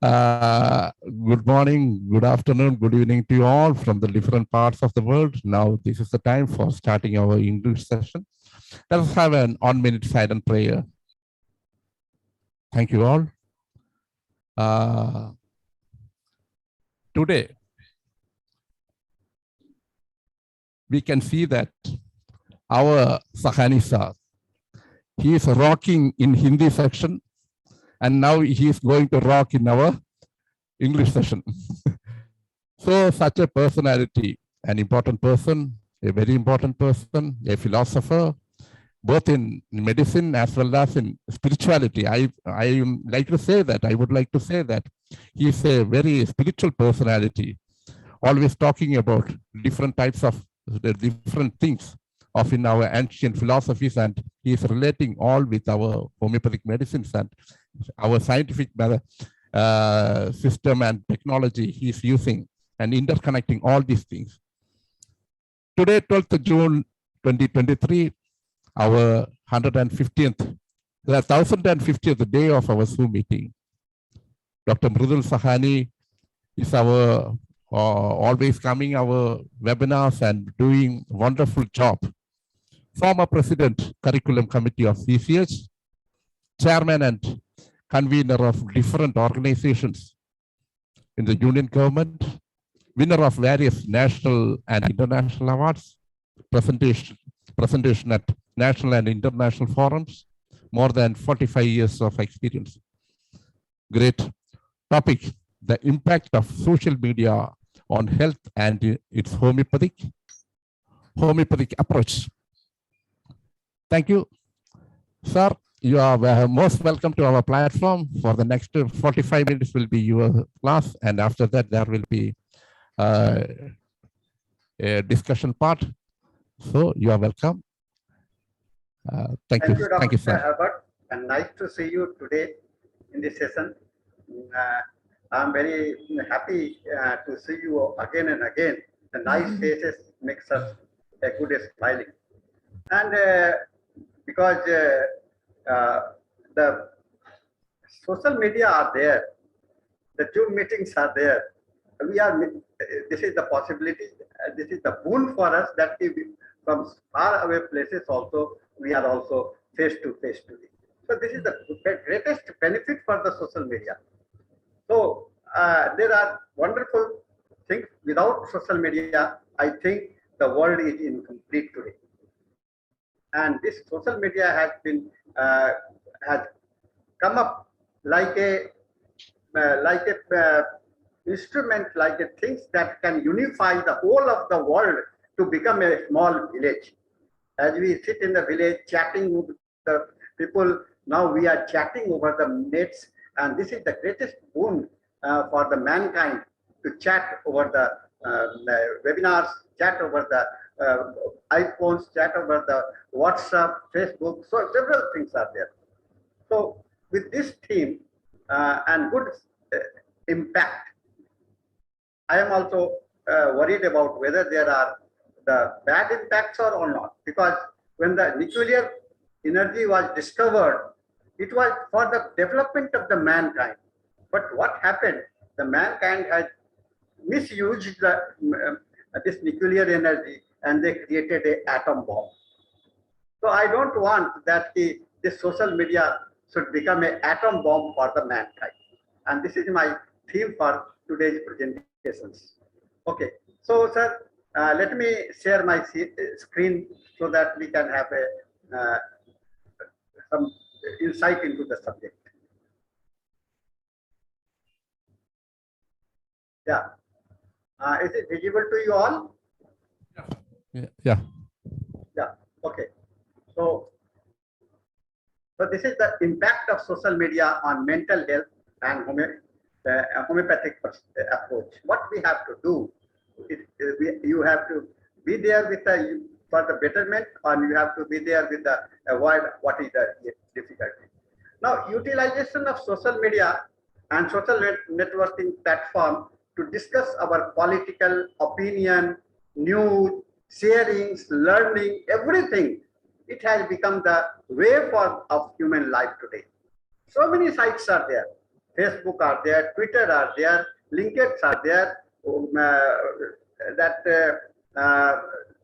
Good morning, good afternoon, good evening to you all from the different parts of the world. Now, this is the time for starting our English session. Let us have an 1-minute silent prayer. Thank you all. Today, we can see that our Sahani sir, he is rocking in Hindi section, and now he is going to rock in our English session. So such a personality, an important person, a very important person, a philosopher, both in medicine as well as in spirituality. I would like to say that he is a very spiritual personality, always talking about different types of the different things of in our ancient philosophies, and he is relating all with our homeopathic medicines and our scientific system and technology he is using and interconnecting all these things. Today, 12th June 2023, our 1050th day of our Zoom meeting. Dr. Sahani is our always coming our webinars and doing wonderful job. Former President, Curriculum Committee of CCH, Chairman and Convener of different organizations in the Union Government, winner of various national and international awards, presentation at national and international forums, more than 45 years of experience. Great topic, the impact of social media on health and its homeopathic approach. Thank you, sir. You are most welcome to our platform. For the next 45 minutes will be your class, and after that there will be a discussion part. So you are welcome. Thank you, Dr. sir. Herbert, and nice to see you today in this session. I'm very happy to see you again and again. The nice faces makes us a good smiling. And because the social media are there, the Zoom meetings are there. This is the possibility, this is the boon for us that from far away places also, we are also face to face today. So this is the greatest benefit for the social media. So there are wonderful things. Without social media, I think the world is incomplete today. And this social media has been has come up like a instrument, like a things that can unify the whole of the world to become a small village. As we sit in the village chatting with the people, now we are chatting over the nets, and this is the greatest boon for the mankind to chat over the webinars, chat over the iPhones, chat over the WhatsApp, Facebook. So several things are there. So with this theme and good impact, I am also worried about whether there are the bad impacts or not, because when the nuclear energy was discovered, it was for the development of the mankind. But what happened? The mankind has misused this nuclear energy, and they created an atom bomb. So I don't want that this social media should become an atom bomb for the mankind. And this is my theme for today's presentations. Okay, so sir, let me share my screen so that we can have some insight into the subject. Yeah. Is it visible to you all? Yeah. Yeah. Okay. So this is the impact of social media on mental health and homeopathic approach. What we have to do, you have to be there with for the betterment, or you have to be there with the avoid what is the difficulty. Now, utilization of social media and social networking platform to discuss our political opinion, news, sharings, learning, everything. It has become the way of human life today. So many sites are there. Facebook are there, Twitter are there, LinkedIn are there,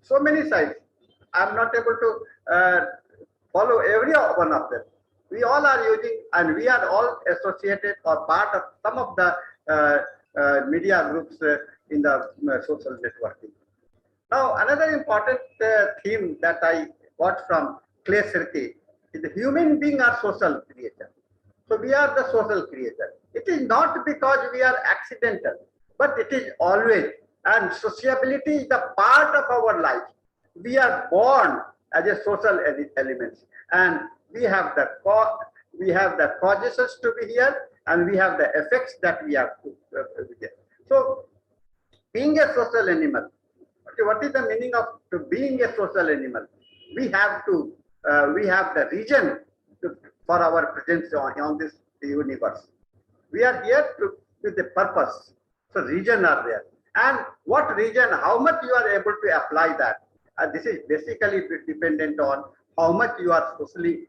so many sites. I'm not able to follow every one of them. We all are using, and we are all associated or part of some of the media groups in the social networking. Now, another important theme that I got from Clay Shirky is the human being are social creatures. So we are the social creator. It is not because we are accidental, but it is always, and sociability is the part of our life. We are born as a social elements, and we have the causes to be here, and we have the effects that we have to be there. So, being a social animal, what is the meaning of being a social animal? We have the reason for our presence on this universe. We are here with a purpose. So reason are there. And what reason, how much you are able to apply that? This is basically dependent on how much you are socially,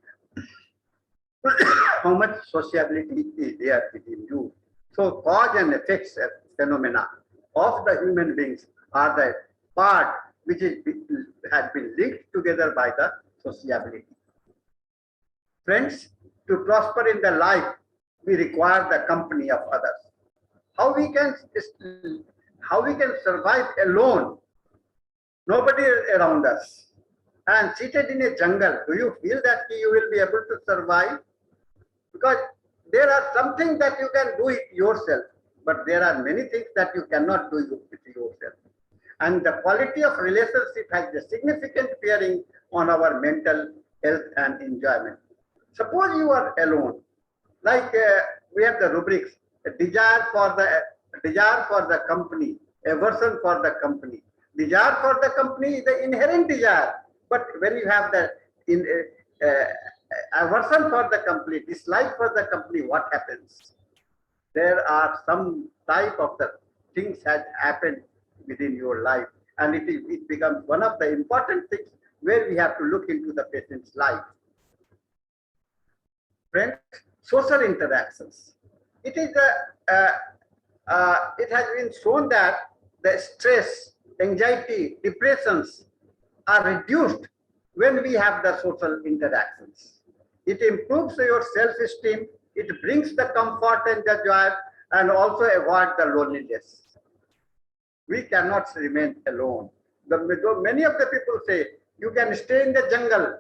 how much sociability is there within you. So cause and effects phenomena of the human beings are the part which has been linked together by the sociability. Friends, to prosper in the life, we require the company of others. How we can survive alone? Nobody around us. And seated in a jungle, do you feel that you will be able to survive? Because there are some things that you can do it yourself, but there are many things that you cannot do with yourself. And the quality of relationship has a significant bearing on our mental health and enjoyment. Suppose you are alone, like we have the rubrics: a desire for the company, aversion for the company. Desire for the company is the inherent desire, but when you have the aversion for the company, dislike for the company, what happens? There are some type of the things has happened within your life, and it becomes one of the important things where we have to look into the patient's life. Friends, social interactions. It has been shown that the stress, anxiety, depressions are reduced when we have the social interactions. It improves your self-esteem, it brings the comfort and the joy, and also avoid the loneliness. We cannot remain alone. Many of the people say, you can stay in the jungle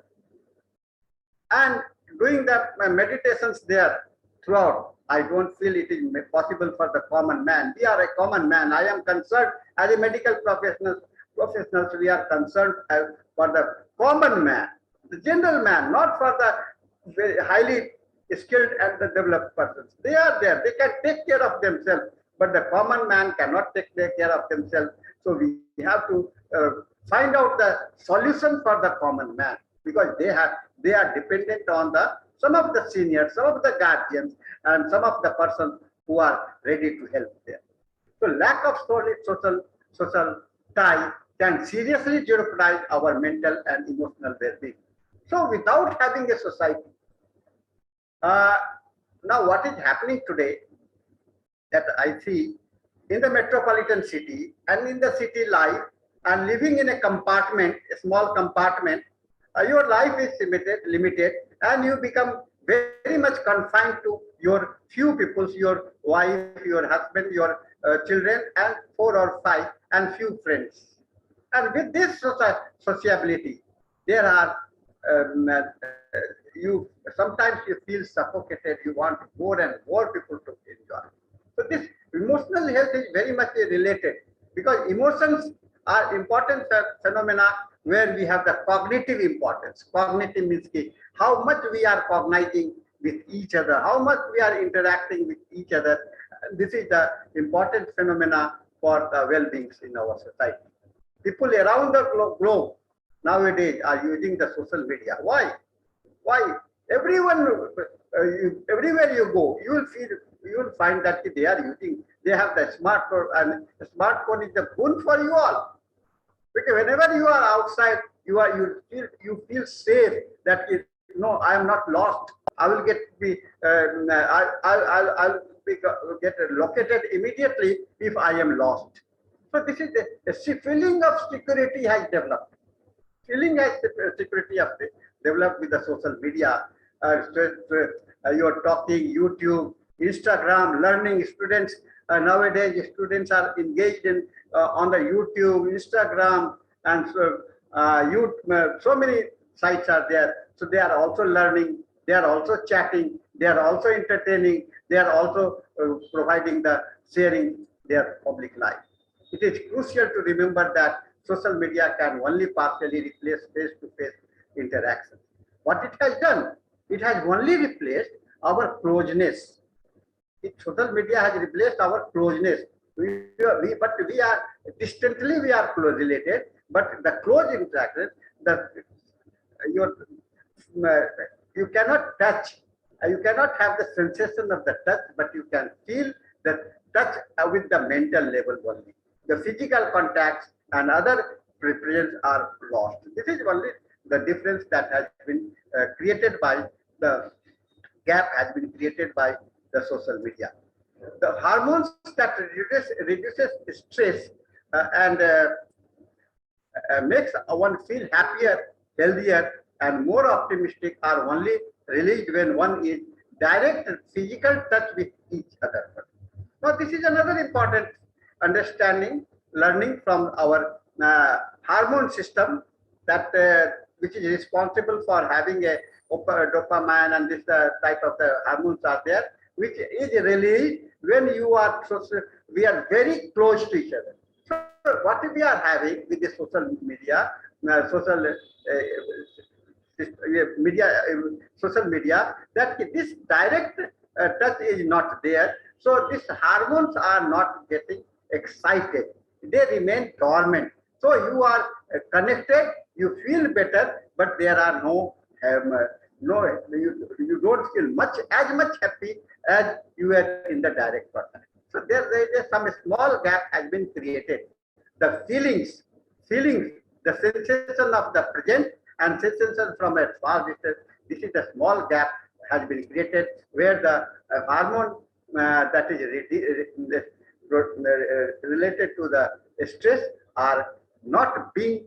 and doing the meditations there throughout. I don't feel it is possible for the common man. We are a common man. I am concerned as a medical professionals, we are concerned for the common man, the general man, not for the very highly skilled and the developed persons. They are there. They can take care of themselves, but the common man cannot take care of themselves. So we have to find out the solution for the common man, because they are dependent on some of the seniors, some of the guardians, and some of the persons who are ready to help them. So lack of solid social tie can seriously jeopardize our mental and emotional well-being. So without having a society, now what is happening today that I see in the metropolitan city and in the city life, and living in a compartment, a small compartment, your life is limited, and you become very much confined to your few people, your wife, your husband, your children, and 4 or 5, and few friends. And with this sociability, there are sometimes you feel suffocated. You want more and more people to enjoy. So this emotional health is very much related, because emotions are important phenomena where we have the cognitive importance. Cognitive means how much we are cognizing with each other, how much we are interacting with each other. This is the important phenomena for the well-being in our society. People around the globe nowadays are using the social media. Why? Why? Everyone, everywhere you go, you will find that they have the smartphone, and the smartphone is the boon for you all. Because whenever you are outside, you feel safe that no, I am not lost. I will get I'll get located immediately if I am lost. So this is a feeling of security has developed. Feeling as security of developed with the social media. You are talking YouTube, Instagram, learning students. Nowadays, students are engaged in on the YouTube, Instagram, and so many sites are there. So they are also learning. They are also chatting. They are also entertaining. They are also providing the sharing their public life. It is crucial to remember that social media can only partially replace face-to-face interaction. What it has done, it has only replaced our closeness. Social media has replaced our closeness. But we are distantly we are close related, but the close interaction, you cannot touch, you cannot have the sensation of the touch, but you can feel the touch with the mental level only. The physical contacts and other preferences are lost. This is only the difference that has been created by the gap has been created by the social media. The hormones that reduces stress and makes one feel happier, healthier, and more optimistic are only released when one is direct physical touch with each other. Now, this is another important understanding, learning from our hormone system that which is responsible for having a dopamine and this type of the hormones are there, which is released when you are we are very close to each other. So what we are having with the social media, social media, that this direct touch is not there. So these hormones are not getting excited. They remain dormant. So you are connected, you feel better, but there are you don't feel as much happy as you were in the direct contact. So there is some small gap has been created. The feelings, the sensation of the present and sensation from a far distance. This is a small gap has been created where the hormone that is related to the stress are not being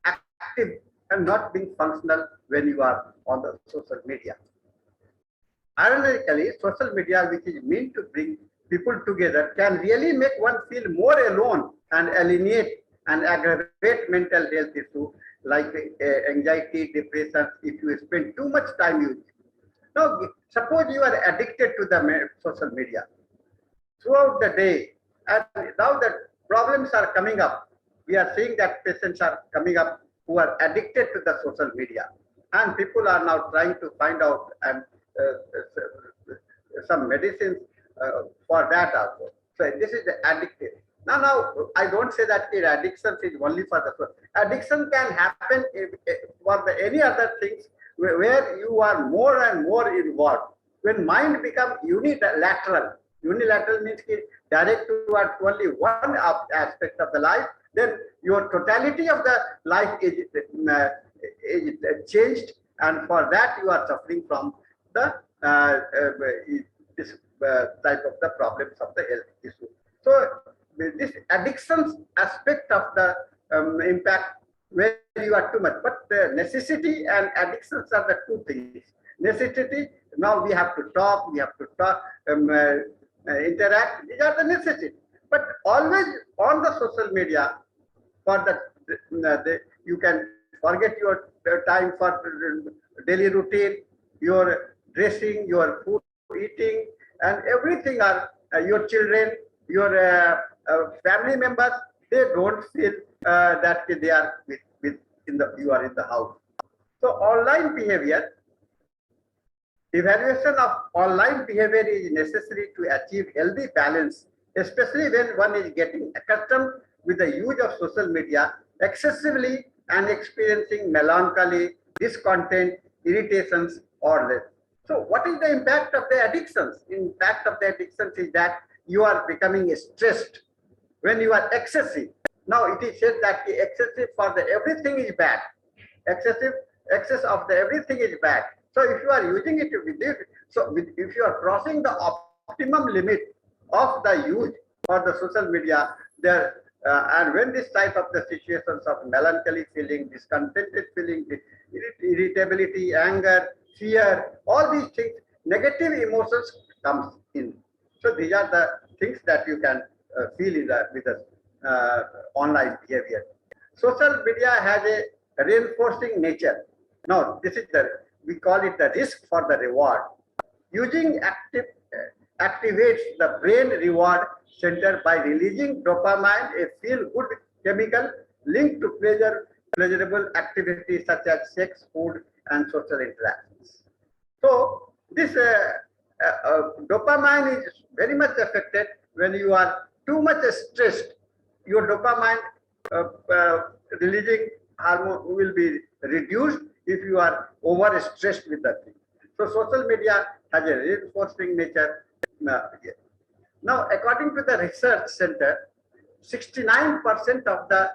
active and not being functional when you are on the social media. Ironically, social media, which is meant to bring people together, can really make one feel more alone and alienate and aggravate mental health issues like anxiety, depression, if you spend too much time using it. Now, suppose you are addicted to the social media throughout the day, and now the problems are coming up. We are seeing that patients are coming up who are addicted to the social media, and people are now trying to find out and some medicines for that also. So this is the addictive. Now I don't say that addiction is only for the addiction can happen for any other things where you are more and more involved. When mind becomes unilateral means direct towards only one aspect of the life, then your totality of the life is changed, and for that you are suffering from the this type of the problems of the health issue. So this addiction aspect of the impact where you are too much, but the necessity and addictions are the two things. Necessity, now we have to talk, interact, these are the necessity. But always on the social media, for you can forget your time for daily routine, your dressing, your food eating, and everything are your children, your family members. They don't feel that they are you are in the house. So online behavior, evaluation of online behavior is necessary to achieve healthy balance, especially when one is getting accustomed with the use of social media excessively and experiencing melancholy, discontent, irritations, or less. So what is the impact of the addictions? Impact of the addictions is that you are becoming stressed when you are excessive. Now it is said that the excessive for the everything is bad. Excess of the everything is bad. So if you are using it with this, if you are crossing the optimum limit of the use for the social media there. And when this type of the situations of melancholy feeling, discontented feeling, irritability, anger, fear, all these things, negative emotions comes in. So these are the things that you can feel in the with the online behavior. Social media has a reinforcing nature. Now, this is we call it the risk for the reward. Using activates the brain reward center by releasing dopamine, a feel-good chemical linked to pleasurable activities such as sex, food, and social interactions. So, this dopamine is very much affected when you are too much stressed. Your dopamine releasing hormone will be reduced if you are over stressed with that thing. So social media has a reinforcing nature. Now, according to the research center, 69% of the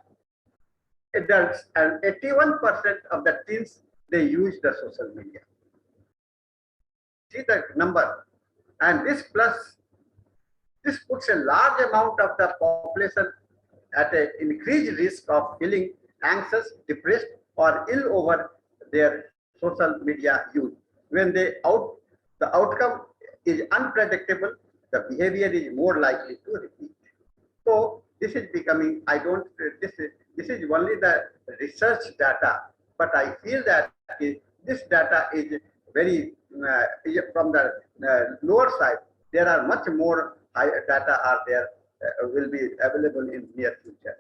adults and 81% of the teens, they use the social media. See the number. And this puts a large amount of the population at an increased risk of feeling anxious, depressed, or ill over their social media use. When the outcome is unpredictable, the behavior is more likely to repeat. So this is becoming, this is only the research data, but I feel that this data is very, from the lower side, there are much more higher data are there, will be available in near future.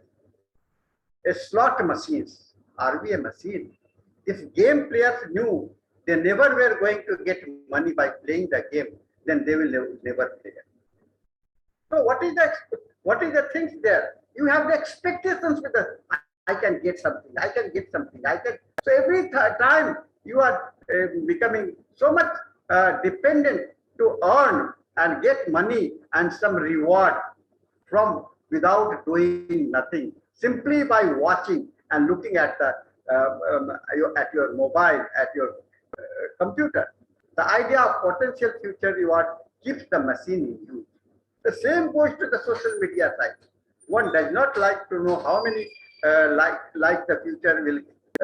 Slot machines, are we a machine? If game players knew they never were going to get money by playing the game, then they will never play it. So what is the things there? You have the expectations with the, I can get something, I can get something, I can. So every time you are becoming so much dependent to earn and get money and some reward from without doing nothing, simply by watching and looking at the at your mobile, at your computer. The idea of potential future reward keeps the machine in use. The same goes to the social media side. One does not like to know how many like the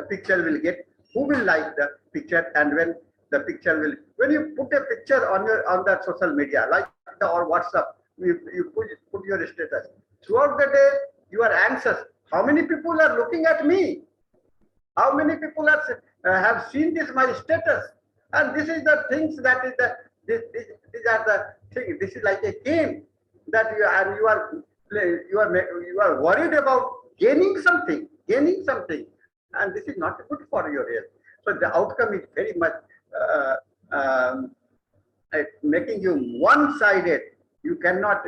picture will get, who will like the picture, and when the picture will. When you put a picture on the social media, like or WhatsApp, you put your status. Throughout the day, you are anxious. How many people are looking at me? How many people have seen this my status? And this is the things that is the these are the things. This is like a game that you are worried about gaining something, and this is not good for your health. So the outcome is very much making you one-sided. You cannot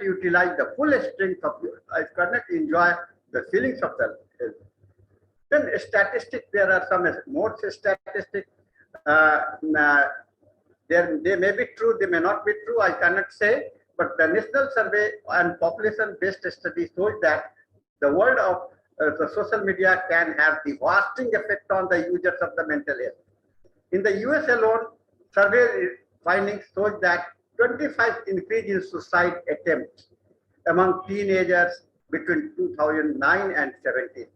utilize the full strength of your. I cannot enjoy the feelings of the health. Then statistics, there are some more statistics. They may be true, they may not be true, I cannot say. But the National Survey and Population-Based Study shows that the world of the social media can have devastating effect on the users of the mental health. In the US alone, survey findings shows that 25 increase in suicide attempts among teenagers between 2009 and 17.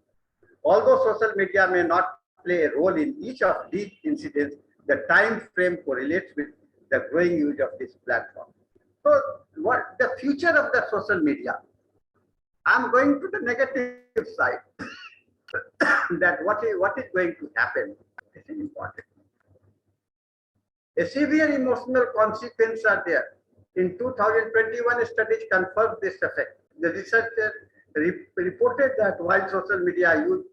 Although social media may not play a role in each of these incidents, the time frame correlates with the growing use of this platform. So what the future of the social media? I'm going to the negative side. That what is going to happen? This is important. A severe emotional consequences are there. In 2021, studies confirmed this effect. The researchers reported that while social media use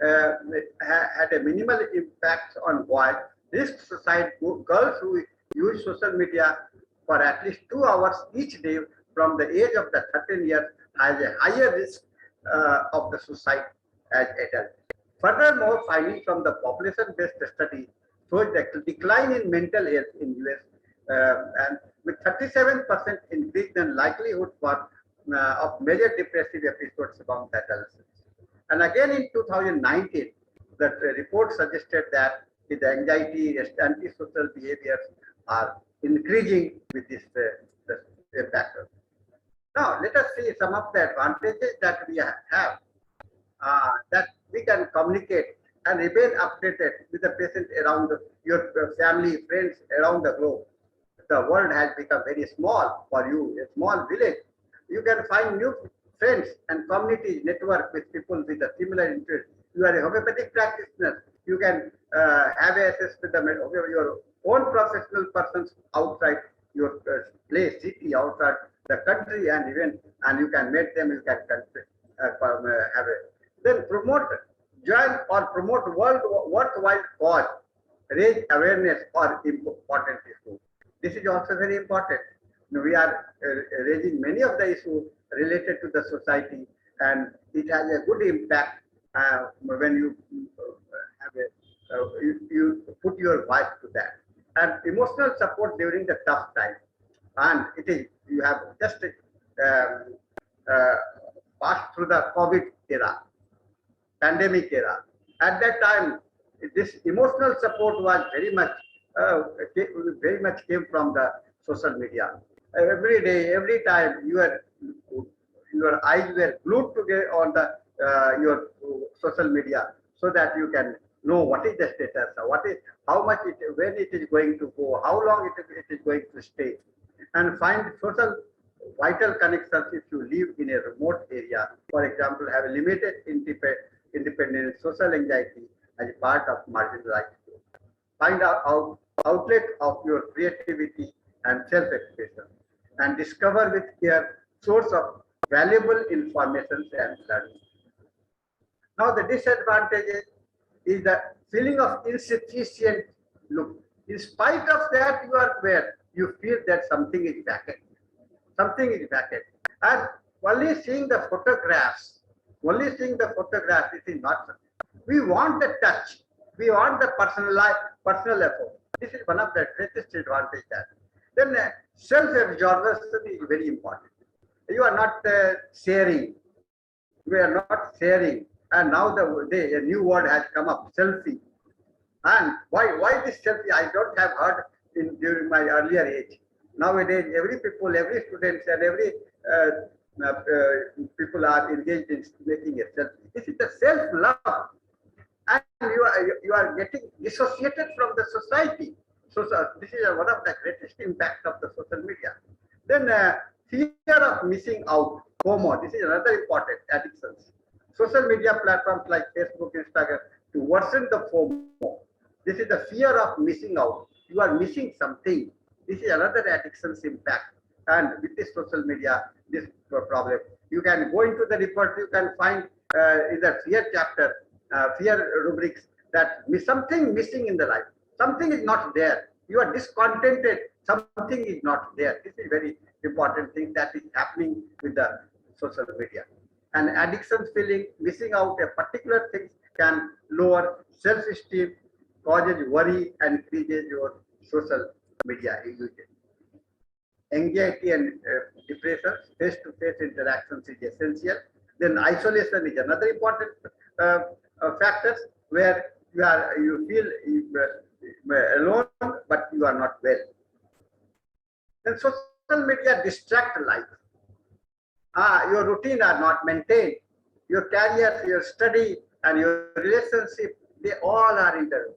had a minimal impact on boys, risk suicide girls who use social media for at least 2 hours each day from the age of the 13 years has a higher risk of the suicide as adults. Furthermore, findings from the population-based study showed the decline in mental health in US and with 37% increase in likelihood for of major depressive episodes among the adolescents. And again in 2019, the report suggested that the anxiety, antisocial behaviors are increasing with this factor. Now, let us see some of the advantages that we have, that we can communicate and remain updated with the patient around your family, friends around the globe. The world has become very small for you, a small village. You can find new friends and communities, network with people with a similar interest. You are a homeopathic practitioner. You can have access to your own professional persons outside your place, city, outside the country, and you can meet them. You can have a then join or promote worthwhile cause, raise awareness or important issues. This is also very important. We are raising many of the issues related to the society, and it has a good impact when you you put your voice to that. And emotional support during the tough time. And you have just passed through the COVID era, pandemic era. At that time, this emotional support was very much came from the social media. Every day, every time, your eyes were glued together on the your social media, so that you can know what is the status, how much when it is going to go, how long it is going to stay, and find social vital connections if you live in a remote area. For example, have a limited independence, social anxiety as a part of marginalized group. Find out outlet of your creativity and self-expression, and discover with care source of valuable information and learning. Now, the disadvantages is the feeling of insufficient look. In spite of that, you are where you feel that something is vacant. Something is vacant. And only seeing the photographs, it is not. We want the touch. We want the personal effort. This is one of the greatest advantages. Then self-absorption is very important. You are not sharing. We are not sharing. And now a new word has come up, selfie. And why this selfie? I don't have heard during my earlier age. Nowadays, every students and every people are engaged in making a selfie. This is the self-love. And you are getting dissociated from the society. So this is one of the greatest impacts of the social media. Then fear of missing out, FOMO. This is another important addiction. Social media platforms like Facebook, Instagram to worsen the FOMO. This is the fear of missing out. You are missing something. This is another addiction's impact. And with this social media, this problem, you can go into the report. You can find in the fear chapter, fear rubrics that something missing in the life. Something is not there. You are discontented. Something is not there. This is very important thing that is happening with the social media. And addiction feeling, missing out a particular thing can lower self-esteem, causes worry, and increases your social media usage. Anxiety and depression, face-to-face interactions is essential. Then isolation is another important factor where you feel alone, but you are not well. Then social media distract life. Your routine are not maintained. Your career, your study, and your relationship, they all are in the.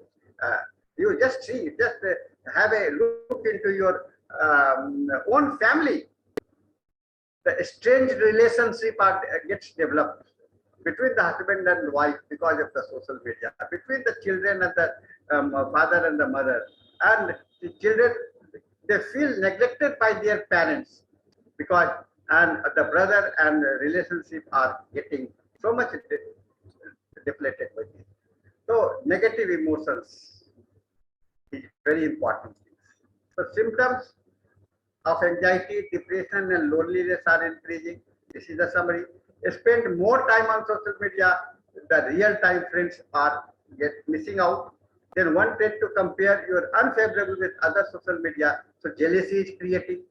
You just have a look into your own family. The strange relationship gets developed between the husband and wife because of the social media, between the children and the father and the mother, and the children, they feel neglected by their parents because the brother and relationship are getting so much deflated with it. So negative emotions is very important. So symptoms of anxiety, depression, and loneliness are increasing. This is the summary. Spend more time on social media. The real-time friends are missing out. Then one tend to compare your unfavorable with other social media. So jealousy is creating.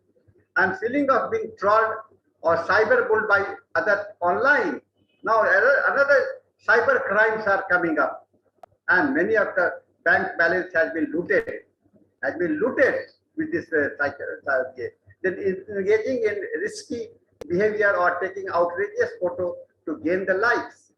And feeling of being trolled or cyberbullied by others online. Now another cyber crimes are coming up. And many of the bank balance has been looted. with this then engaging in risky behavior or taking outrageous photo to gain the likes,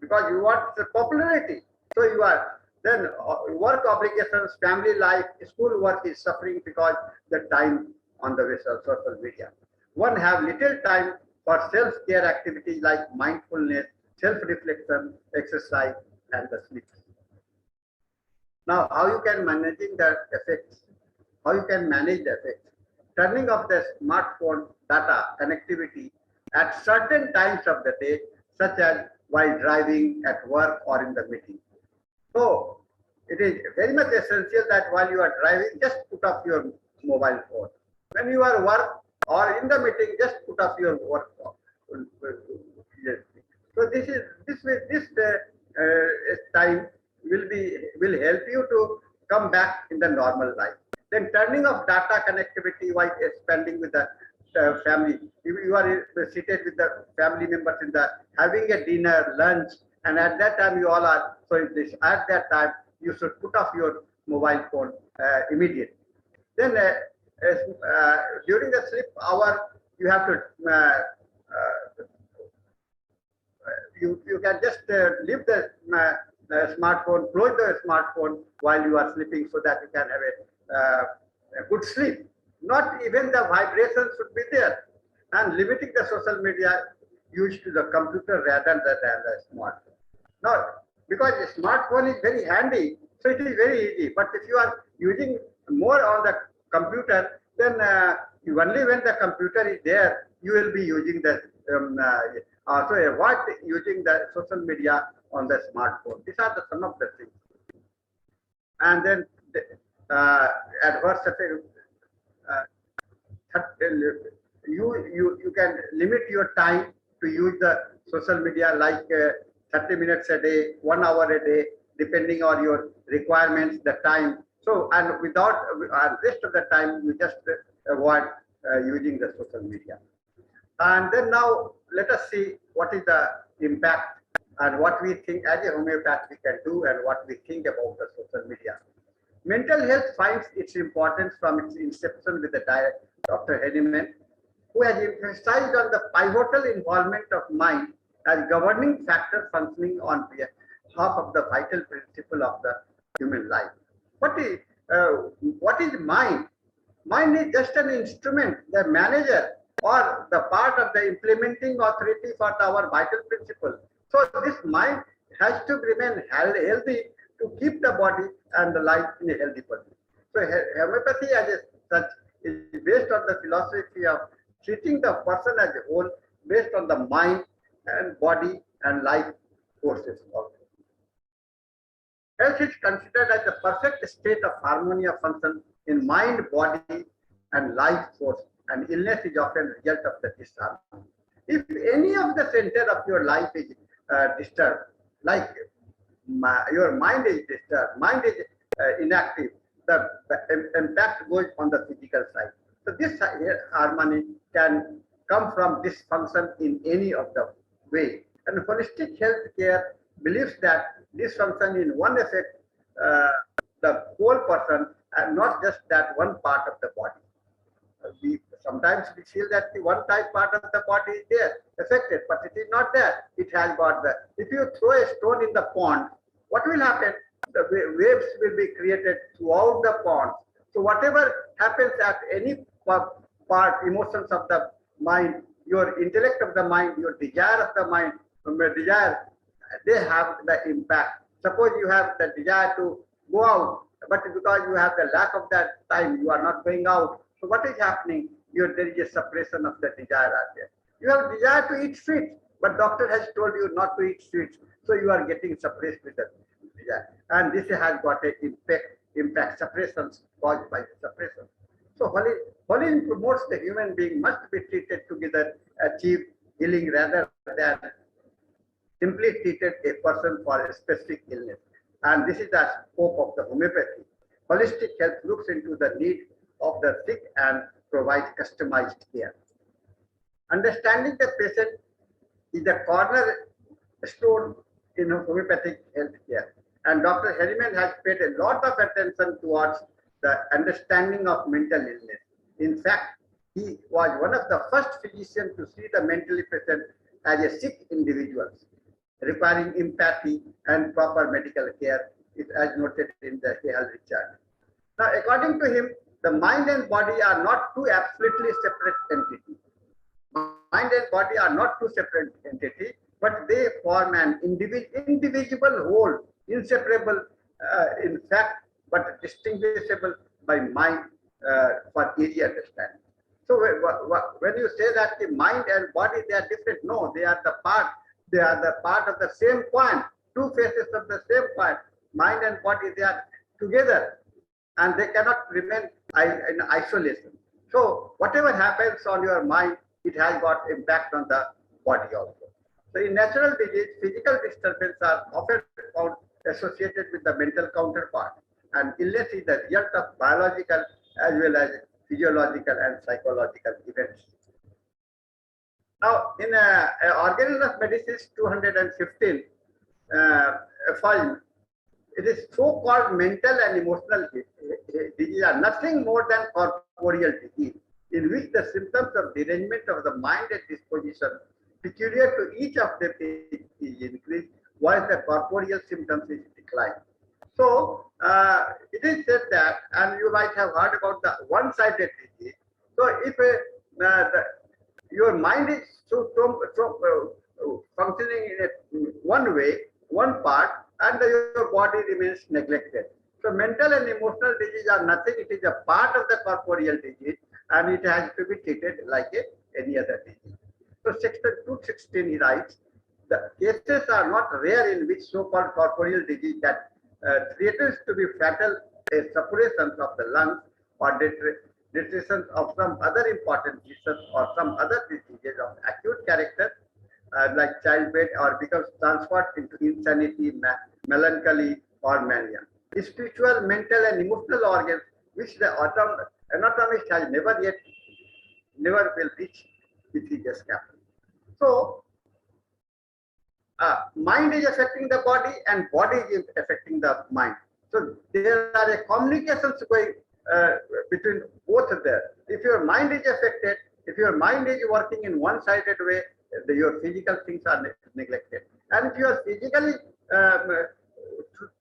because you want the popularity. So you are then work obligations, family life, school work is suffering because the time on the social media. One have little time for self-care activities like mindfulness, self-reflection, exercise, and the sleep. Now, how you can managing the effects? How you can manage the effects? Turning off the smartphone data connectivity at certain times of the day, such as while driving, at work, or in the meeting. So, it is very much essential that while you are driving, just put off your mobile phone. When you are work or in the meeting, just put off your work phone. So this time will help you to come back in the normal life. Then turning off data connectivity while spending with the family. If you are seated with the family members in the having a dinner, lunch, and at that time you all are, so at that time you should put off your mobile phone immediately. Then during the sleep hour, you have to you can just leave the smartphone, close the smartphone while you are sleeping, so that you can have a good sleep. Not even the vibration should be there, and limiting the social media use to the computer rather than the smartphone. Now, because the smartphone is very handy, so it is very easy. But if you are using more on the computer, then only when the computer is there, you will be using the so avoid using the social media on the smartphone. These are some of the things. And then adverse effect. You can limit your time to use the social media, like 30 minutes a day, 1 hour a day, depending on your requirements, the time. So, and without rest of the time, you just avoid using the social media. And then now let us see what is the impact and what we think as a homeopath we can do, and what we think about the social media. Mental health finds its importance from its inception with the Dr. Henneman, who has emphasized on the pivotal involvement of mind as governing factor functioning on behalf of the vital principle of the human life. What is mind? Mind is just an instrument, the manager, or the part of the implementing authority for our vital principle. So this mind has to remain healthy to keep the body and the life in a healthy position. So homeopathy as such is based on the philosophy of treating the person as a whole based on the mind and body and life forces also. Health is considered as the perfect state of harmony of function in mind, body, and life force, and illness is often a result of the disharmony. If any of the center of your life is disturbed, like your mind is disturbed, mind is inactive, the impact goes on the physical side. So this harmony can come from dysfunction in any of the way. And holistic health care believes that dysfunction in one affects the whole person and not just that one part of the body. Sometimes we feel that the one type part of the body is there affected, but it is not there. It has got the. If you throw a stone in the pond, what will happen? The waves will be created throughout the pond. So whatever happens at any part, emotions of the mind, your intellect of the mind, your desire of the mind, they have the impact. Suppose you have the desire to go out, but because you have the lack of that time, you are not going out. So what is happening? There is a suppression of the desire out there. You have desire to eat sweets, but doctor has told you not to eat sweets. So you are getting suppressed with the desire. And this has got an impact suppressions caused by the suppression. So Holy promotes the human being must be treated together, achieve healing rather than simply treated a person for a specific illness. And this is the scope of the homeopathy. Holistic health looks into the need of the sick and provides customized care. Understanding the patient is the cornerstone in homeopathic health care. And Dr. Henneman has paid a lot of attention towards the understanding of mental illness. In fact, he was one of the first physicians to see the mentally patient as a sick individuals requiring empathy and proper medical care, as noted in the Hale Richard. Now, according to him, the mind and body are not two absolutely separate entities. Mind and body are not two separate entities, but they form an indivisible whole, inseparable in fact, but distinguishable by mind for easy understanding. So when you say that the mind and body, they are different, no, they are the part of the same coin, two faces of the same coin. Mind and body, they are together and they cannot remain in isolation. So whatever happens on your mind, it has got impact on the body also. So in natural disease, physical disturbances are often found associated with the mental counterpart, and illness is the result of biological as well as physiological and psychological events. Now, in Organism of Medicine 215, it is so-called mental and emotional disease are nothing more than corporeal disease, in which the symptoms of derangement of the mind and disposition peculiar to each of them is increased, while the corporeal symptoms is decline. So it is said that, and you might have heard about the one-sided disease. So if your mind is functioning in one way, one part, and your body remains neglected. So mental and emotional disease are nothing. It is a part of the corporeal disease, and it has to be treated like any other disease. So section 216 he writes, the cases are not rare in which so-called corporeal disease that threatens to be fatal, a suppression of the lungs or deterioration of some other important diseases or some other diseases of acute character, like childbed, or becomes transferred into insanity, melancholy, or mania. Spiritual, mental, and emotional organs, which the anatomist has never will reach with his escape. So, mind is affecting the body and body is affecting the mind. So there are communications going between both of them. If your mind is affected, if your mind is working in one-sided way, your physical things are neglected. And if you are physically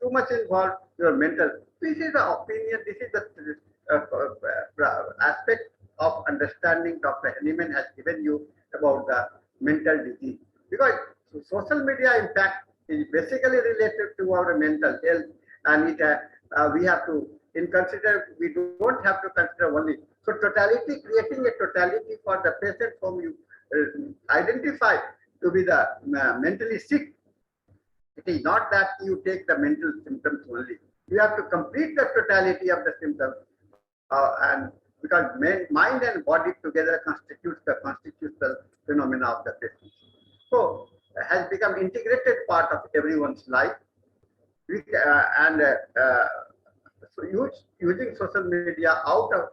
too much involved, your mental. This is the opinion, this is the aspect of understanding Dr. Henneman has given you about the mental disease. Because social media impact is basically related to our mental health, and we have to we don't have to consider only. So totality, creating a totality for the patient whom you identify to be the mentally sick. It is not that you take the mental symptoms only. You have to complete the totality of the symptoms, and because mind and body together constitutes the constitutional phenomena of the patient. So has become integrated part of everyone's life. So using social media out of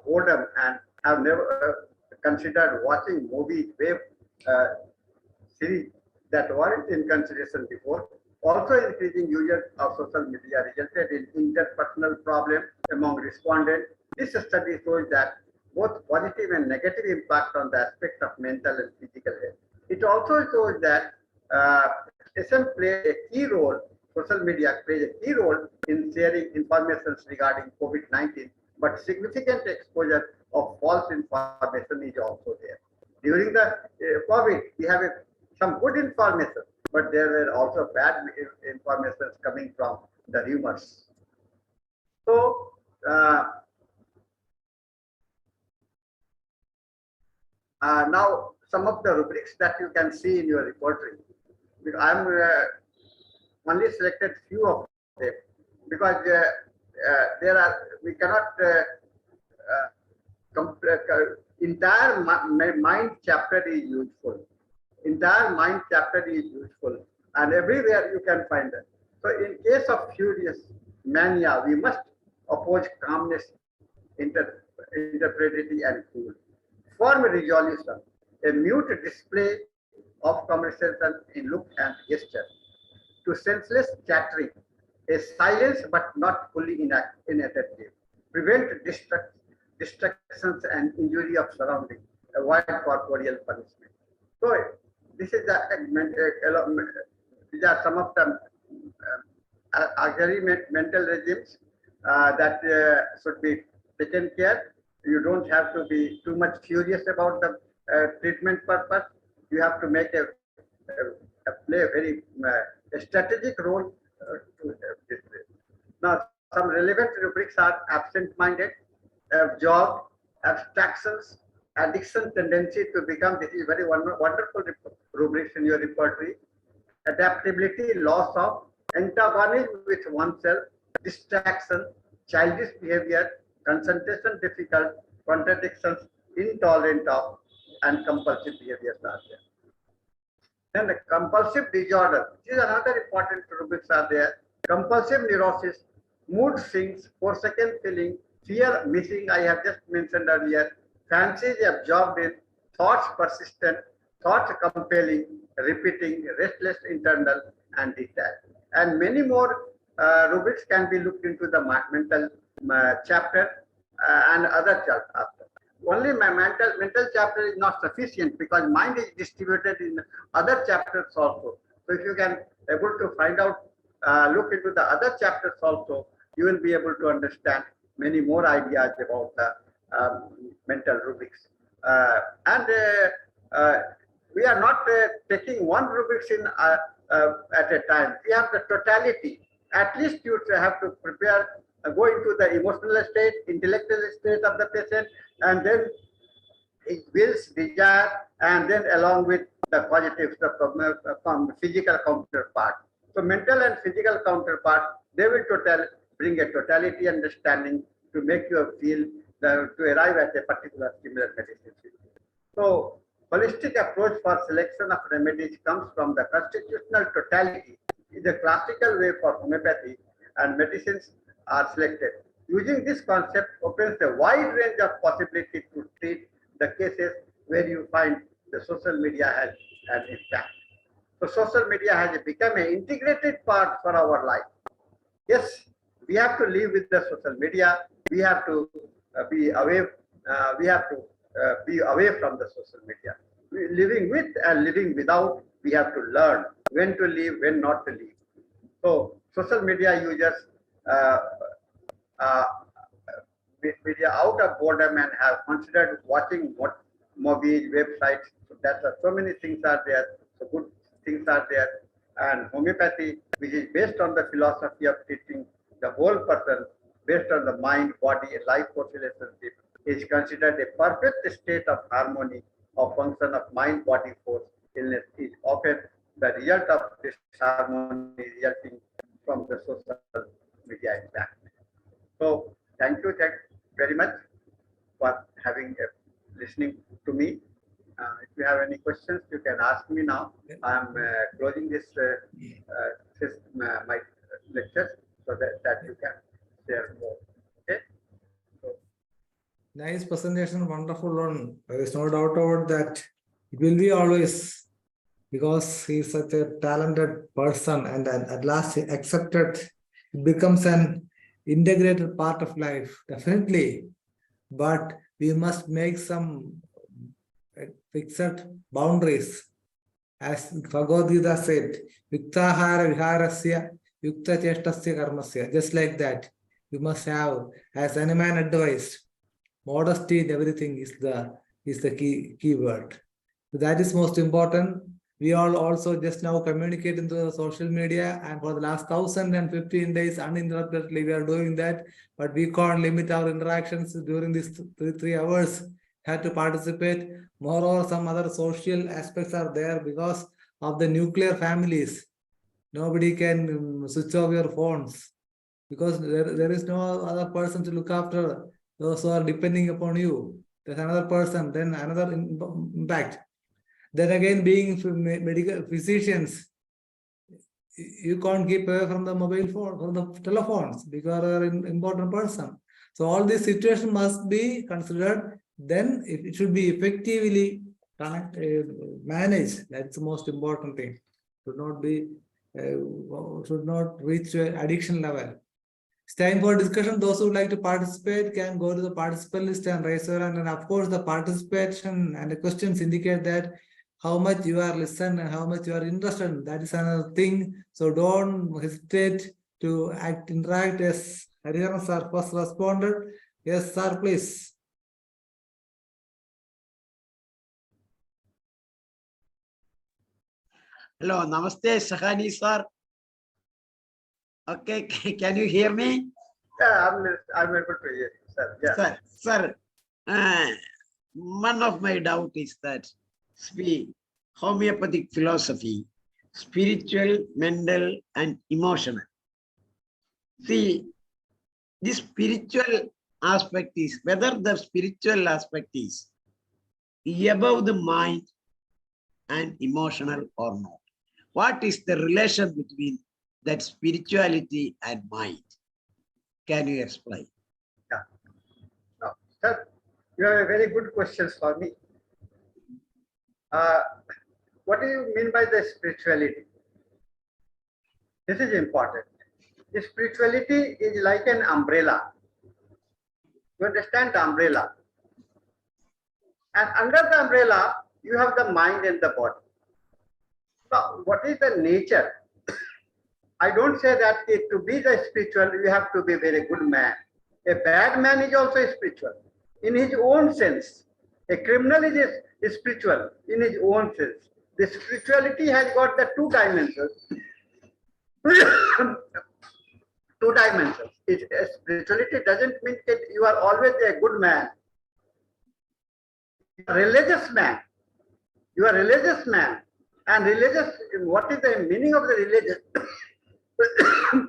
boredom, and have never considered watching movies, web series that weren't in consideration before. Also, increasing usage of social media resulted in interpersonal problems among respondents. This study shows that both positive and negative impact on the aspect of mental and physical health. It also shows that patient plays a key role, social media plays a key role in sharing information regarding COVID-19, but significant exposure of false information is also there. During the COVID, we have some good information, but there were also bad information coming from the rumors. So, now some of the rubrics that you can see in your repertory. I'm only selected few of them because we cannot entire mind chapter is useful. Entire mind chapter is useful, and everywhere you can find it. So in case of furious mania, we must oppose calmness, interpretivity, and cool. Form resolution, a mute display of conversation in look and gesture. To senseless chattering, A silence but not fully inattentive. Prevent distractions and injury of surroundings. Avoid corporeal punishment. So this is these are some of the auxiliary mental regimes that should be taken care. You don't have to be too much furious about the treatment purpose. You have to make play a very strategic role to this. Now, some relevant rubrics are absent-minded, absorbed, abstractions, addiction tendency to become. This is very wonderful rubrics in your repertory. Adaptability, loss of, antagonism with oneself, distraction, childish behavior, concentration difficult, contradictions, intolerant of, and compulsive behaviors are there. Then the compulsive disorder, this is another important rubrics are there. Compulsive neurosis, mood swings, forsaken feeling, fear missing, I have just mentioned earlier, fancies absorbed in, thoughts persistent, thoughts compelling, repeating, restless internal, and detached. And many more rubrics can be looked into the mental chapter and other chapters. Only my mental chapter is not sufficient because mind is distributed in other chapters also. So if you can able to find out, look into the other chapters also, you will be able to understand many more ideas about the mental rubrics. We are not taking one rubrics in at a time. We have the totality. At least you have to prepare, go into the emotional state, intellectual state of the patient, and then it wills, desire, and then along with the positives, the physical counterpart. So mental and physical counterpart, they will bring a totality understanding to make you feel to arrive at a particular similar medicine. So holistic approach for selection of remedies comes from the constitutional totality. Is a classical way for homeopathy, and medicines are selected. Using this concept opens a wide range of possibilities to treat the cases where you find the social media has an impact. So social media has become an integrated part for our life. Yes, we have to live with the social media. We have to be away. We have to be away from the social media. Living with and living without, we have to learn when to live, when not to live. So social media users media out of boredom and have considered watching what movies, websites. So that's so many things are there. So good things are there. And homeopathy, which is based on the philosophy of treating the whole person, based on the mind, body, and life force relationship, is considered a perfect state of harmony of function of mind, body, force. Illness is often the result of this harmony resulting from the social media impact. So thank you very much for listening to me. If you have any questions, you can ask me now. I'm closing this my lectures so that you can share more. Okay. So, nice presentation, wonderful one. There is no doubt about that. It will be always, because he is such a talented person, and at last he accepted. It becomes an integrated part of life, definitely. But we must make some fixed boundaries. As Bhagavad Gita said, Yuktahara viharasya, yukta cheshtasya karmasya. Just like that, you must have, as any man advised, modesty in everything is the key word. So that is most important. We all also just now communicate into the social media, and for the last 1015 days uninterruptedly we are doing that, but we can't limit our interactions during these 3 hours. Had to participate. Moreover, some other social aspects are there because of the nuclear families. Nobody can switch off your phones because there is no other person to look after those who are depending upon you. There's another person, then another impact. Then again, being medical physicians, you can't keep away from the mobile phone, from the telephones, because you are an important person. So all these situations must be considered. Then it should be effectively managed. That's the most important thing. Should not be should not reach to an addiction level. It's time for discussion. Those who would like to participate can go to the participant list and raise your hand. And of course, the participation and the questions indicate that how much you are listening and how much you are interested. That is another thing. So don't hesitate to interact. Yes, Hariharan sir first responded. Yes, sir, please. Hello, Namaste, Sahani sir. Okay, can you hear me? Yeah, I'm able to hear you, sir. Yeah. Sir, one of my doubt is that homeopathic philosophy, spiritual, mental, and emotional. See, this spiritual aspect is, whether the spiritual aspect is above the mind and emotional or not. What is the relation between that spirituality and mind? Can you explain? Yeah. No, sir, you have a very good question for me. What do you mean by the spirituality? This is important. The spirituality is like an umbrella. You understand the umbrella? And under the umbrella, you have the mind and the body. Now, what is the nature? I don't say that to be the spiritual, you have to be a very good man. A bad man is also spiritual in his own sense. A criminal is spiritual in his own sense. The spirituality has got the two dimensions. Two dimensions. Spirituality doesn't mean that you are always a good man. You are a religious man. You are a religious man. And religious, what is the meaning of the religious?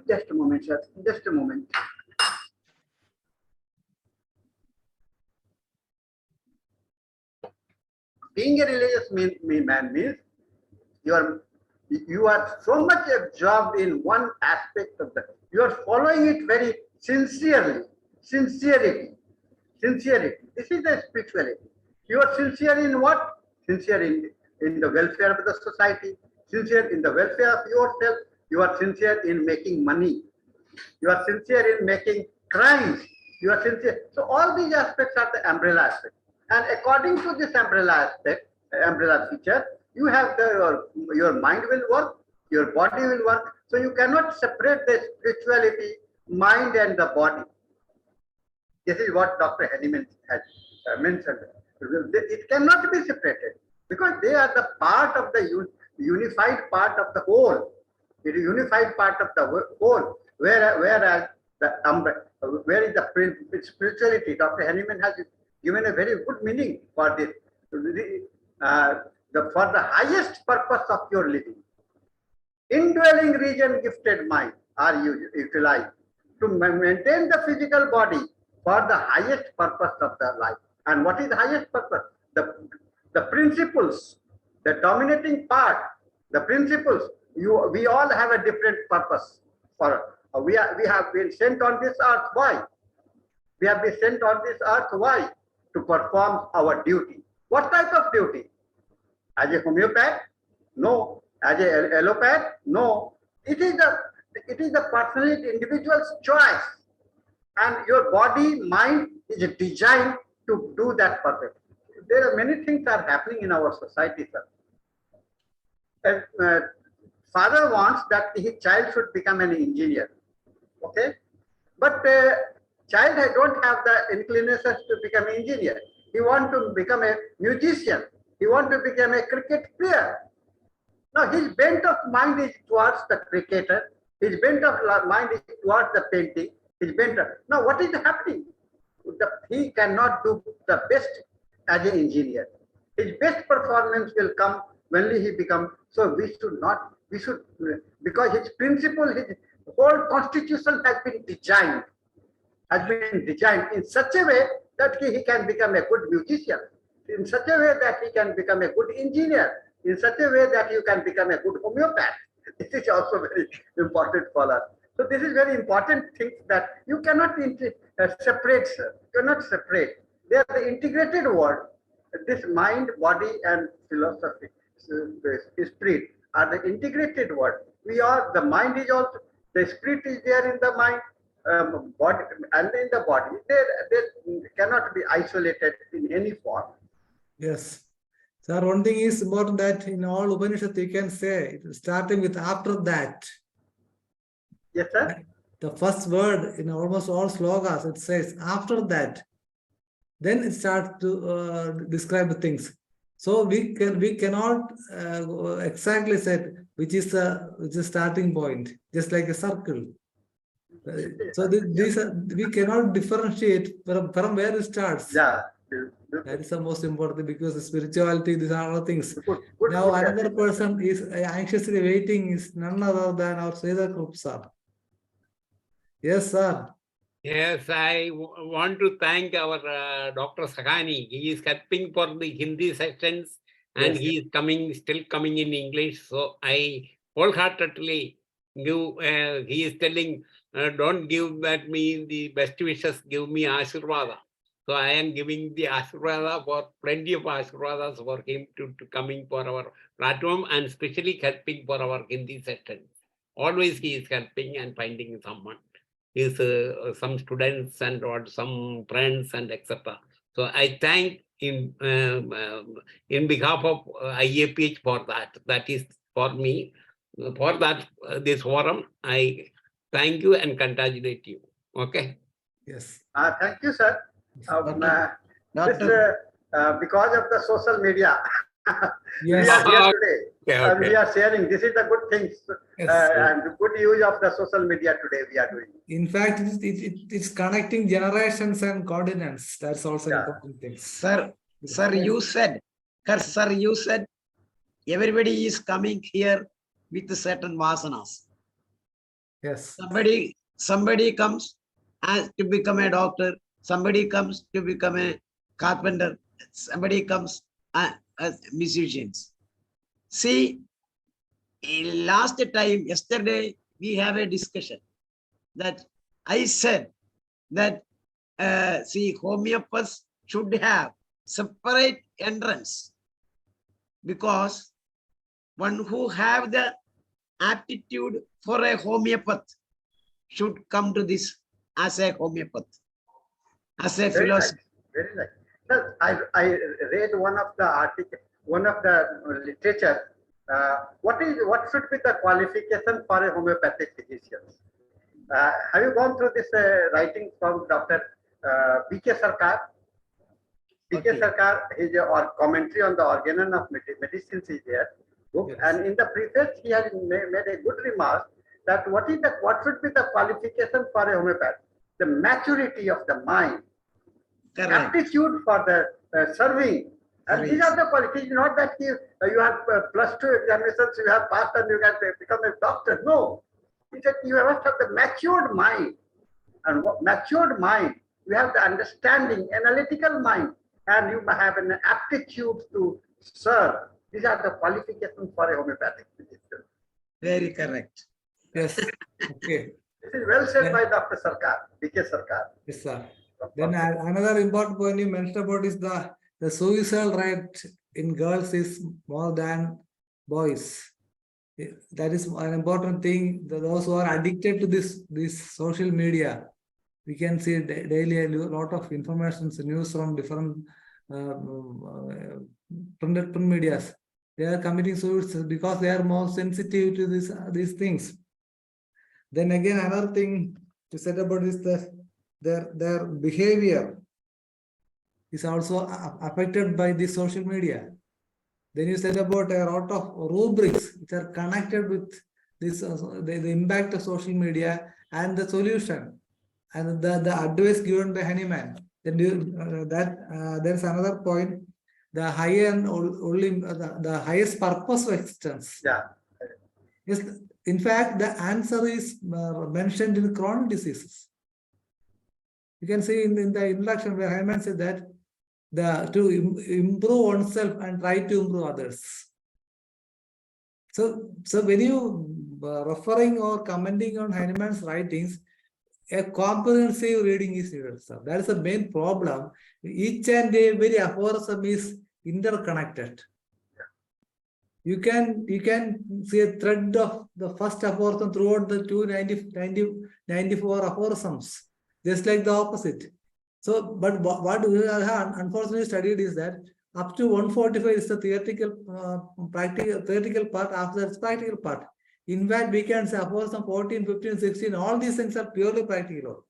Just a moment, sir. Just a moment. Being a religious man means you are so much absorbed in one aspect of the. You are following it very sincerely. Sincerity. This is the spirituality. You are sincere in what? Sincere in the welfare of the society. Sincere in the welfare of yourself. You are sincere in making money. You are sincere in making crimes. You are sincere. So all these aspects are the umbrella aspect. And according to this umbrella aspect, umbrella feature, you have your mind will work, your body will work. So you cannot separate the spirituality, mind and the body. This is what Dr. Henneman has mentioned. It cannot be separated because they are the part of the unified part of the whole. It is unified part of the whole. Whereas where is the spirituality? Dr. Henneman has given a very good meaning for this. For the highest purpose of your living. Indwelling region gifted mind are utilized to maintain the physical body for the highest purpose of the life. And what is the highest purpose? The principles, the dominating part, the principles. We all have a different purpose. We have been sent on this earth. Why? We have been sent on this earth. Why? To perform our duty. What type of duty? As a homeopath? No. As a allopath? No. It is the personal individual's choice. And your body, mind is designed to do that purpose. There are many things are happening in our society, sir. Father wants that his child should become an engineer. Okay? But child don't have the inclinations to become an engineer. He wants to become a musician. He wants to become a cricket player. Now his bent of mind is towards the cricketer. His bent of mind is towards the painting. Now what is happening? He cannot do the best as an engineer. His best performance will come when he becomes. So we should, because his principle, his whole constitution has been designed in such a way that he can become a good musician, in such a way that he can become a good engineer, in such a way that you can become a good homeopath. This is also very important for us. So this is very important thing that you cannot separate, sir. You cannot separate. They are the integrated world. This mind, body, and philosophy, spirit are the integrated world. we are, the mind is also, the spirit is there in the mind, body, and in the body. They cannot be isolated in any form. Yes. Sir, one thing is important that in all Upanishads you can say, starting with after that. Yes, sir. The first word in almost all slokas, it says after that. Then it starts to describe the things. So we cannot exactly say which is the starting point, just like a circle. So we cannot differentiate from where it starts. Yeah. That is the most important, because spirituality, these are all things. Good, Now another person is anxiously waiting, is none other than our Sridhar Group, sir. Yes, sir. Yes, I want to thank our Dr. Sahani. He is helping for the Hindi sections, and Yes. he is still coming in English. So I wholeheartedly give, he is telling, don't give that me the best wishes, give me Ashirvada. So I am giving the Ashirvada, for plenty of Ashirvadas for him to coming for our platform, and especially helping for our Hindi section. Always he is helping and finding someone. Is some students and or some friends and etc. So I thank in behalf of IAPH for that. That is for me. For that, this forum, I thank you and congratulate you. Okay. Yes. Thank you, sir. Doctor, Because of the social media, Yes. we are here today. Okay. We are sharing. This is the good things Yes. and good use of the social media today we are doing. In fact, it's connecting generations and continents. That's also Yeah. important thing. sir, you said, everybody is coming here with certain vasanas. Yes. Somebody comes as to become a doctor, somebody comes to become a carpenter, somebody comes as musicians. See, last time, yesterday, we have a discussion that I said that, see, homeopaths should have separate entrance, because one who have the aptitude for a homeopath should come to this as a homeopath, as a Very philosopher. nice. Very nice. Sir, I read one of the article, one of the literature. What should be the qualification for a homeopathic physician? Have you gone through this writing from Dr. P.K. Sarkar? P.K. Okay. Sarkar is or commentary on the organon of medicines is there. Book. Yes. And in the preface, he has made a good remark that what should be the qualification for a homeopath? The maturity of the mind, Correct. aptitude for the serving. And these are the qualifications, not that you have +2 examinations, you have passed and you can become a doctor. No. He said you must have the matured mind. And matured mind, you have the understanding, analytical mind, and you have an aptitude to serve. These are the qualifications for a homeopathic physician. Very correct. Yes. Okay. This is well said by Dr. Sarkar, P.K. Sarkar. Yes, sir. Then another important point you mentioned about is the suicidal rate in girls is more than boys. That is an important thing. Those who are addicted to this social media, we can see daily a lot of information, news from different print medias. They are committing suicide because they are more sensitive to these things. Then again, another thing to say about is their behavior is also affected by the social media. Then you said about a lot of rubrics which are connected with this, the impact of social media and the solution and the advice given by Hahnemann. Then there's another point, the high and only the highest purpose of existence. Yeah. Yes, in fact, the answer is mentioned in chronic diseases. You can see in the introduction where Hahnemann said that to improve oneself and try to improve others. So when you referring or commenting on Hahnemann's writings, a comprehensive reading is needed, sir. That is the main problem. Each and every aphorism is interconnected. you can see a thread of the first aphorism throughout the 94 aphorisms, just like the opposite. So, but what we have unfortunately studied is that up to 145 is the theoretical part, after that's practical part. In fact, we can say aphorism 14, 15, 16, all these things are purely practical.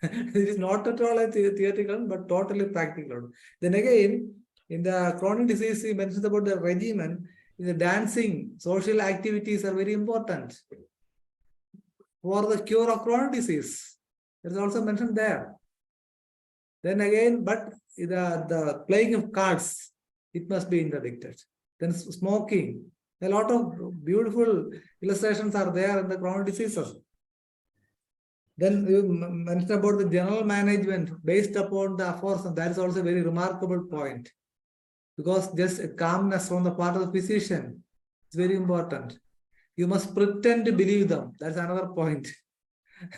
It is not at all a theoretical, but totally practical. Then again, in the chronic disease, he mentions about the regimen. In the dancing, social activities are very important for the cure of chronic disease. It is also mentioned there. Then again, but the playing of cards, it must be interdicted. Then smoking, a lot of beautiful illustrations are there in the chronic diseases. Then you mentioned about the general management based upon the aforesaid. That is also a very remarkable point, because just a calmness from the part of the physician is very important. You must pretend to believe them. That's another point.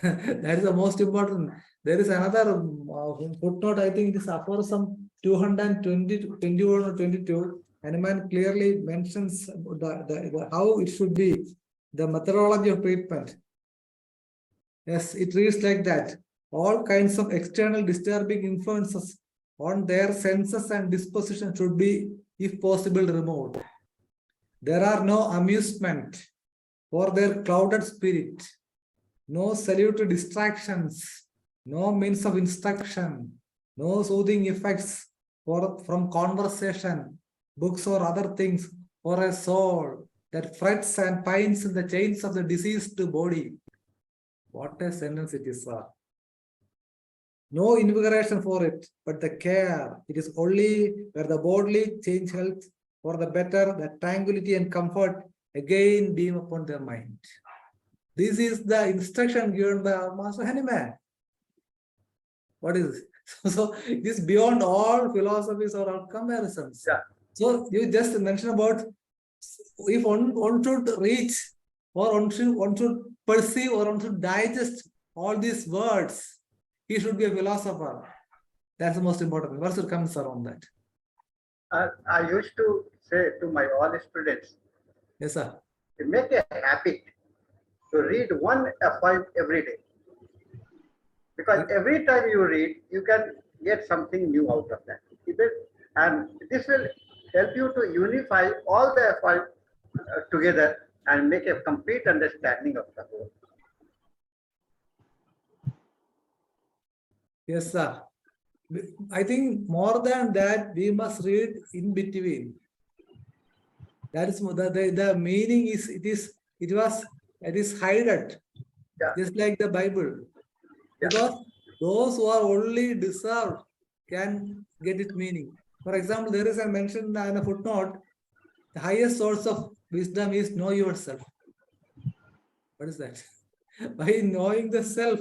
That is the most important. There is another footnote, I think it is aphorism 220, 21 or 22. Hahnemann clearly mentions how it should be, the methodology of treatment. Yes, it reads like that. All kinds of external disturbing influences on their senses and disposition should be, if possible, removed. There are no amusement for their clouded spirit, no salutary distractions, no means of instruction, no soothing effects from conversation, books or other things for a soul that frets and pines in the chains of the diseased body. What a sentence it is, sir. No invigoration for it, but the care. It is only where the bodily change health for the better, that tranquility and comfort again beam upon their mind. This is the instruction given by our Master Hahnemann. What is this? So it is beyond all philosophies or all comparisons. Yeah. So you just mentioned about if one should reach, or one should perceive, or one should digest all these words, he should be a philosopher. That's the most important. What's your comments around that? I used to say to my all students, Yes, sir. make a habit to read one F5 every day. Because every time you read, you can get something new out of that. And this will help you to unify all the F5 together and make a complete understanding of the whole. Yes, sir. I think more than that, we must read in between. That is the meaning is it is hidden, Yeah. just like the Bible. Yeah. Because those who are only deserved can get its meaning. For example, there is a mention in a footnote, the highest source of wisdom is know yourself. What is that? By knowing the self,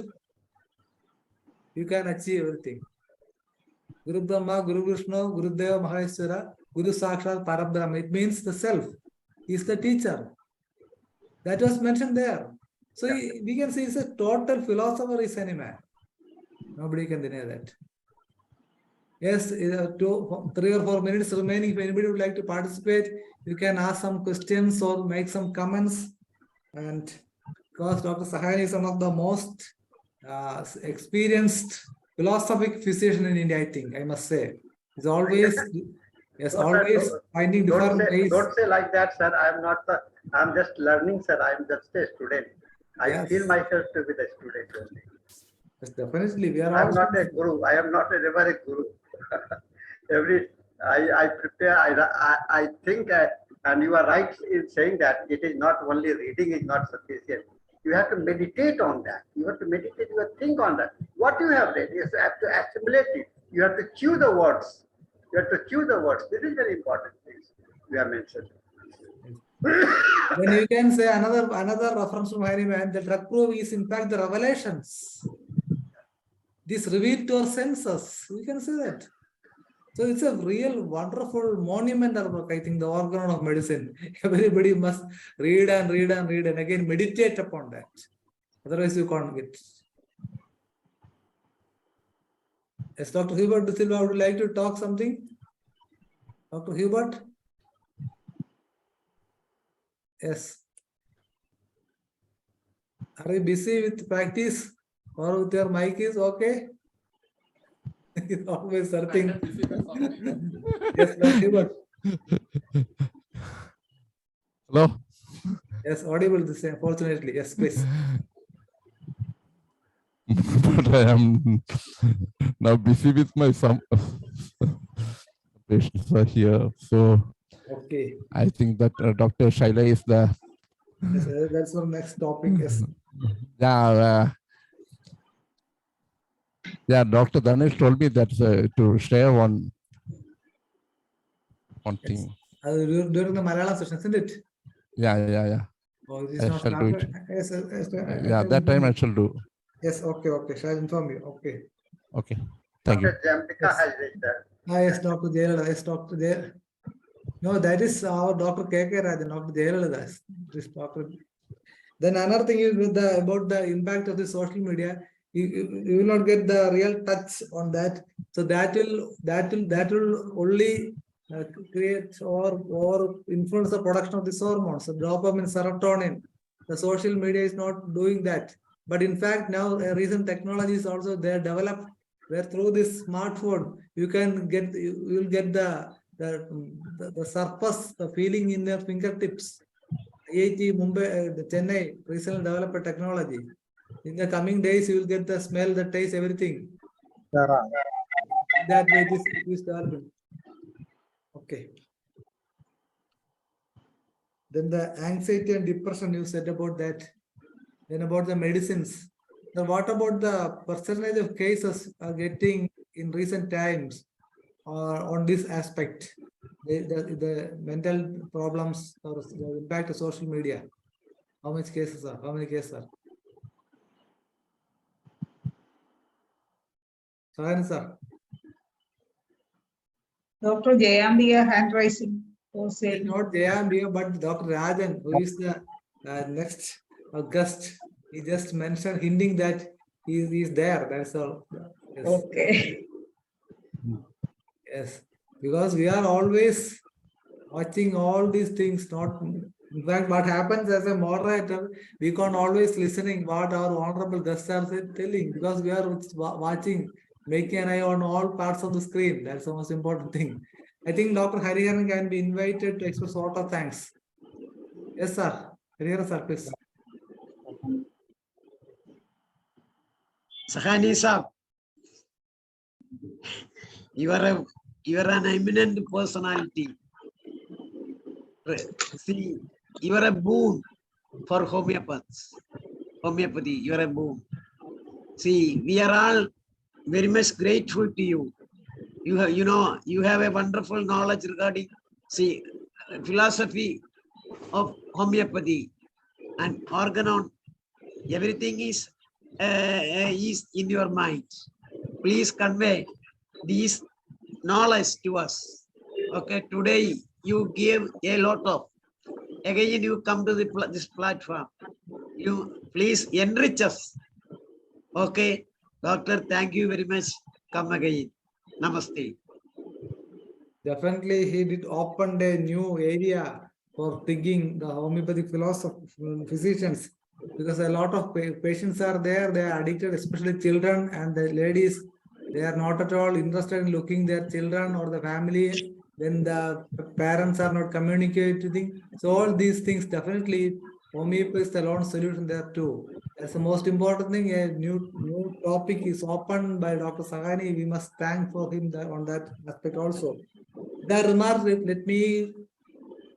you can achieve everything. Guru Brahma, Guru Vishnu, Guru Deva, Maheshwara, Guru Sakshat, Parabrahma. It means the self is the teacher. That was mentioned there. So we can say it's a total philosopher is Hahnemann. Nobody can deny that. Yes, 3 or 4 minutes remaining. If anybody would like to participate, you can ask some questions or make some comments. And because Dr. Sahani is one of the most experienced philosophic physician in India, I think, I must say. He's always, yes, always finding different ways. Don't say like that, sir. I'm just learning, sir. I'm just a student. I feel myself to be the student only. Yes, definitely. We are I'm not a guru. I am not ever a guru. I prepare, I think, and you are right in saying that it is not only reading is not sufficient. You have to meditate on that. You have to meditate, you have to think on that. What you have read, you have to assimilate it. You have to chew the words. You have to chew the words. This is very important things we have mentioned. Then you can say another reference from Hahnemann, the drug proof is in fact the revelations. This revealed to our senses. We can say that. So it's a real wonderful monumental book, I think, the organ of medicine. Everybody must read and read and read and again meditate upon that. Otherwise you can't get. Yes, Dr. Hubert De Silva, would you like to talk something? Dr. Hubert? Yes. Are you busy with practice or with your mic is okay? He's always searching. Yes, audible. Hello? Yes, audible the same, fortunately. Yes, please. But I am now busy with my some patients are here. So Okay. I think that Dr. Shaila is the Yes, that's our next topic. Yes. Yeah, Dr. Danesh told me that to share one thing. During the Malayalam session, isn't it? Yeah. Oh, it is I not shall do it. started. Yes, Yeah, that time I shall do. Yes, okay. Shall I inform you? Okay. Okay. Thank you. Dr. Jamtika has reached there. Yes, Dr. Jayalada. Yes, Dr. Jay. No, that is our Dr. K.K. Rajan, Dr. Jayalada. This doctor. Then another thing is with about the impact of the social media. You will not get the real touch on that. So that will only create or influence the production of these hormones, so dopamine, serotonin. The social media is not doing that. But in fact, now recent technologies also they are developed where through this smartphone you can get you will get the surface, the feeling in their fingertips. IIT Mumbai, Chennai recently developed a technology. In the coming days, you will get the smell, the taste, everything. That way, it is developing. Okay. Then the anxiety and depression you said about that. Then about the medicines. Now, what about the percentage of cases are getting in recent times on this aspect? The mental problems or the impact of social media. How many cases are? Sahani sir. Dr. Jayambia hand raising for saying. Not Jayambia, but Dr. Rajan, who is the next guest. He just mentioned, hinting that he is there. That's all. Yes. Okay. Yes, because we are always watching all these things. Not, in fact, what happens as a moderator, we can't always listening what our honorable guests are telling because we are watching, making an eye on all parts of the screen. That's the most important thing. I think Dr. Hariharan can be invited to express a lot of thanks. Yes, sir. Hariharan, sir, please. Sahani sir, you are an eminent personality. See, you are a boon for homeopathy. You are a boon. See, we are all very much grateful to you. You have a wonderful knowledge regarding philosophy of homeopathy and organon. Everything is in your mind. Please convey this knowledge to us. Okay, today you gave a lot of. Again, you come to this platform. You please enrich us. Okay, doctor, thank you very much. Come again. Namaste. Definitely, he did open a new area for thinking the homeopathic physicians, because a lot of patients are there. They are addicted, especially children and the ladies. They are not at all interested in looking their children or the family. Then the parents are not communicating. So all these things, definitely homeopathy is the lone solution there too. That's the most important thing. A new topic is opened by Dr. Sahani. We must thank for him on that aspect also. The remark, let me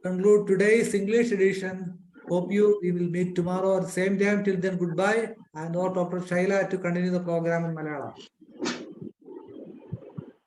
conclude today's English edition. Hope we will meet tomorrow at the same time. Till then, goodbye. And Dr. Shaila to continue the program in Malayalam.